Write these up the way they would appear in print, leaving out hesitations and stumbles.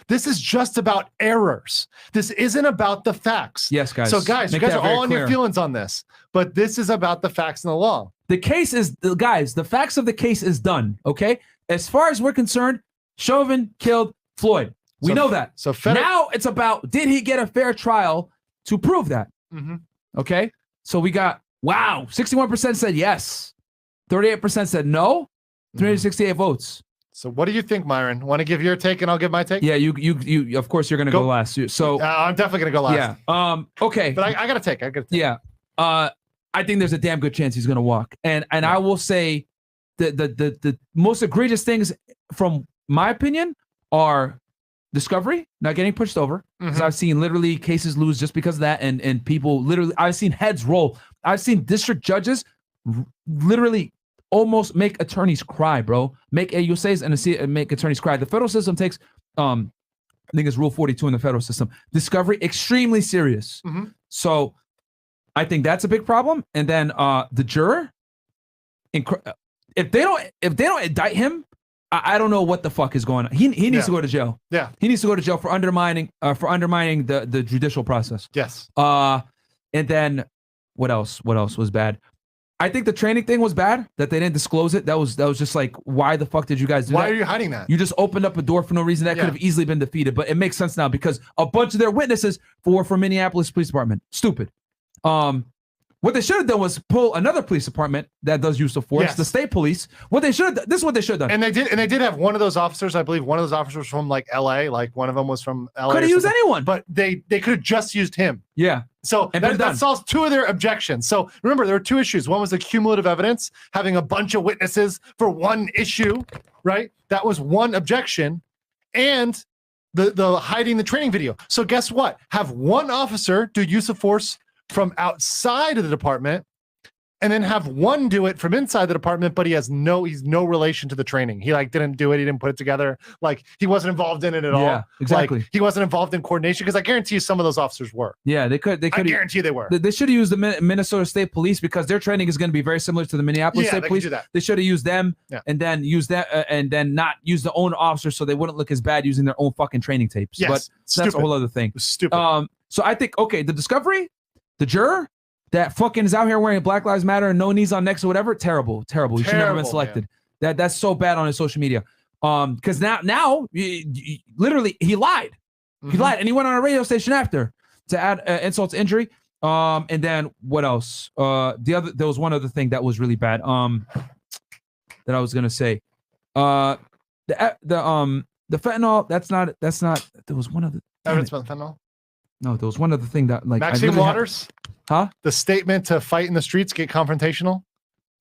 This is just about errors. This isn't about the facts. Yes, guys. So guys, you guys are all on your feelings on this, but this is about the facts and the law. The case is, guys, the facts of the case is done, okay? As far as we're concerned, Chauvin killed Floyd. We know that. So now it's about, did he get a fair trial to prove that? Okay? So we got, 61% said yes. 38% said no. 368 votes. So what do you think, Myron? Want to give your take and I'll give my take? Yeah, you of course you're going to go last. So I'm definitely going to go last. Yeah. Okay. But I got to take. Yeah. I think there's a damn good chance he's going to walk. And I will say the most egregious things from my opinion are discovery, not getting pushed over. Because I've seen literally cases lose just because of that, and people literally, I've seen heads roll. I've seen district judges literally almost make attorneys cry, bro. Make AUSAs and make attorneys cry. The federal system takes, I think it's Rule 42 in the federal system. Discovery, extremely serious. So I think that's a big problem. And then the juror, if they don't indict him, I don't know what the fuck is going on. He needs to go to jail. Yeah, he needs to go to jail for undermining the judicial process. Yes. And then what else? What else was bad? I think the training thing was bad, that they didn't disclose it. That was just like, why the fuck did you guys do that? Why are you hiding that? You just opened up a door for no reason. That could have easily been defeated, but it makes sense now because a bunch of their witnesses were from Minneapolis Police Department. Stupid. What they should have done was pull another police department that does use of force, the state police. What they should have done, this is what they should have done. And they did have one of those officers, I believe one of those officers from like LA, like one of them was from LA. Could have used anyone. But they could have just used him. Yeah. So that solves two of their objections. So remember, there were two issues. One was the cumulative evidence, having a bunch of witnesses for one issue, right? That was one objection. And the hiding the training video. So guess what? Have one officer do use of force from outside of the department, and then have one do it from inside the department, but he's no relation to the training. He like didn't do it. He didn't put it together. Like he wasn't involved in it at all. Yeah, exactly. Like, he wasn't involved in coordination, because I guarantee you some of those officers were. Yeah, they could. I guarantee they were. They should have used the Minnesota State Police, because their training is going to be very similar to the Minneapolis State Police. They should have used them, and then use that, and then not use the own officers, so they wouldn't look as bad using their own fucking training tapes. Yes, but that's a whole other thing. Stupid. So I think the discovery. The juror that fucking is out here wearing Black Lives Matter and no knees on necks or whatever, terrible. He should never have been selected. That's so bad on his social media. Because now literally he lied. He lied, and he went on a radio station after to add insult to injury. And then what else? There was one other thing that was really bad. That I was gonna say. The fentanyl. That's not. There was one other. Evidence about fentanyl. No, there was one other thing that like Maxine Waters. Huh? The statement to fight in the streets, get confrontational.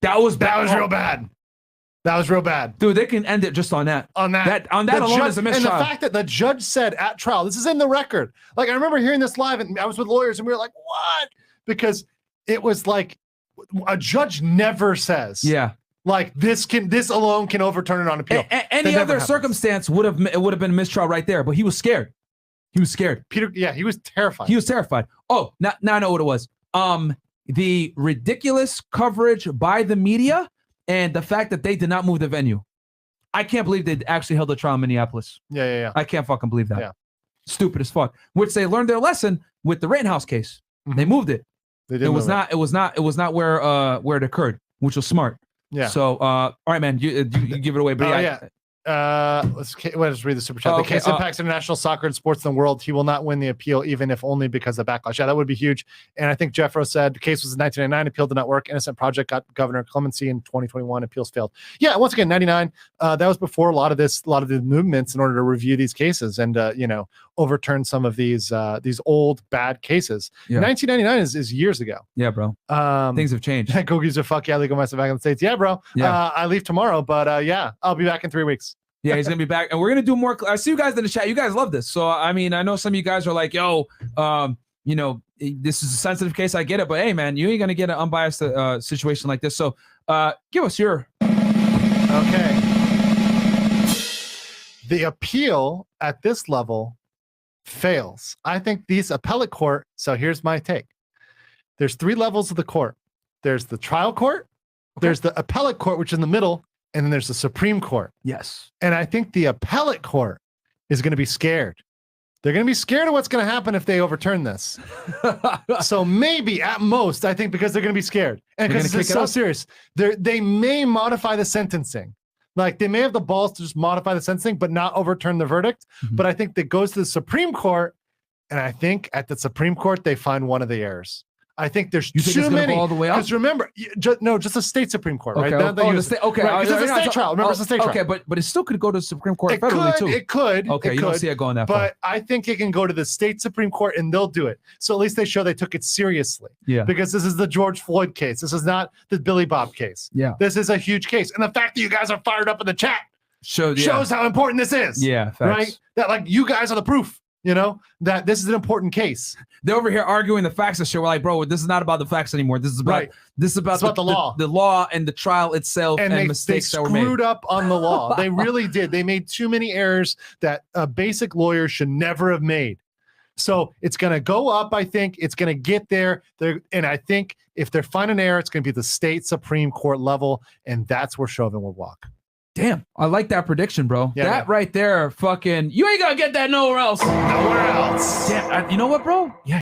That was real bad. That was real bad. Dude, they can end it just on that. On that alone is a mistrial. And the fact that the judge said at trial, this is in the record. Like I remember hearing this live, and I was with lawyers, and we were like, "What?" Because it was like a judge never says, like this alone can overturn it on appeal. Any other circumstance would have been a mistrial right there, but he was scared. He was scared. He was terrified. He was terrified. Oh, now I know what it was. The ridiculous coverage by the media and the fact that they did not move the venue. I can't believe they actually held a trial in Minneapolis. Yeah. I can't fucking believe that. Yeah. Stupid as fuck. Which they learned their lesson with the Rittenhouse case. They moved it. It was not where it occurred, which was smart. Yeah. So all right, man, you give it away. But let's read the super chat. The case impacts international soccer and sports in the world. He will not win the appeal, even if only because of backlash. Yeah, that would be huge. And I think Jeffro said the case was in 1999. Appeal did not work. Innocent Project got governor clemency in 2021. Appeals failed. Yeah, once again, 99. That was before a lot of the movements in order to review these cases and overturn some of these old bad cases. 1999 is years ago. Yeah, bro. Things have changed. Go use a fuck yeah, legal myself back in the States. Yeah, bro. I leave tomorrow, but I'll be back in 3 weeks. Yeah, he's gonna be back, and we're gonna do more. I see you guys in the chat. You guys love this, so I mean, I know some of you guys are like, "Yo, this is a sensitive case." I get it, but hey, man, you ain't gonna get an unbiased situation like this. So, give us your. Okay. The appeal at this level fails. I think these appellate court. So here's my take. There's 3 levels of the court. There's the trial court. There's the appellate court, which is in the middle. And then there's the Supreme Court. Yes. And I think the appellate court is going to be scared. They're going to be scared of what's going to happen if they overturn this. So maybe at most, I think because they're going to be scared and because it's so serious, they may modify the sentencing. Like they may have the balls to just modify the sentencing, but not overturn the verdict. But I think that goes to the Supreme Court. And I think at the Supreme Court, they find one of the errors. I think there's too many. All the way up? Because remember, just the state Supreme Court, right? Okay. The state, okay. Right, it's a state trial. Remember, it's a state trial. Okay, but it still could go to the Supreme Court federally too. It could. Okay, you don't see it going that far. But I think it can go to the state Supreme Court and they'll do it. So at least they show they took it seriously. Yeah. Because this is the George Floyd case. This is not the Billy Bob case. Yeah. This is a huge case. And the fact that you guys are fired up in the chat shows how important this is. Yeah. Facts. Right? That like you guys are the proof. You know, that this is an important case. They're over here arguing the facts and shit. We're like, bro, this is not about the facts anymore. This is about the law. The law and the trial itself and mistakes that were made. They screwed up on the law. They really did. They made too many errors that a basic lawyer should never have made. So it's going to go up, I think. It's going to get there. And I think if they're finding an error, it's going to be the state Supreme Court level, and that's where Chauvin will walk. Damn, I like that prediction, bro. Yeah, that right there, fucking, you ain't gonna get that nowhere else. Nowhere else. Damn, you know what, bro? Yeah.